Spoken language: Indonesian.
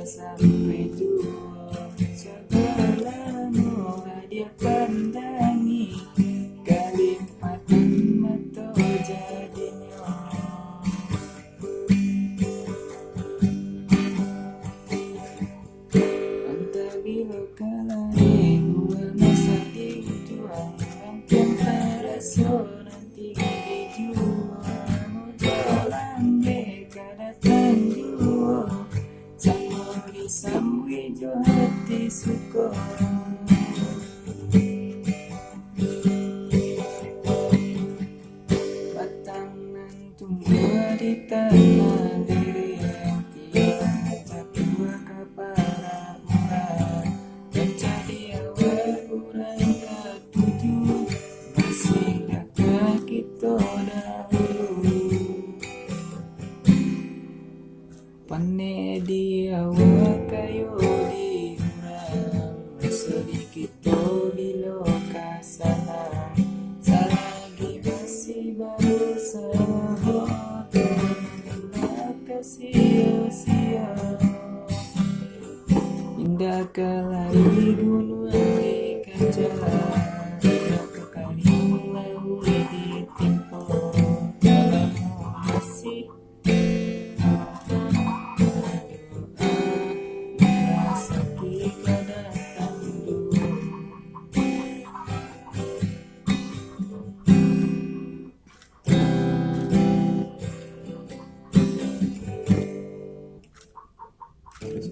sampai jua segala nu hadiah pandangi kalimatan mato jadinya anta bilo kalare gua masa dijuang mungkin teraso nanti dijuang jalan kada tanjua samuri samui jo hati suko batangan tumbuh di tanah diri yang tiada tua kapara murah mencari awal kurang ketujuh masih kakak kita dahulu pane di awal kayu di urang sedikit bilo kasana selagi masih baru sahabat kasih sia indah kalai gunung di kaca berapa kali melalui di tempo dalam masih sakit kada tandu Terus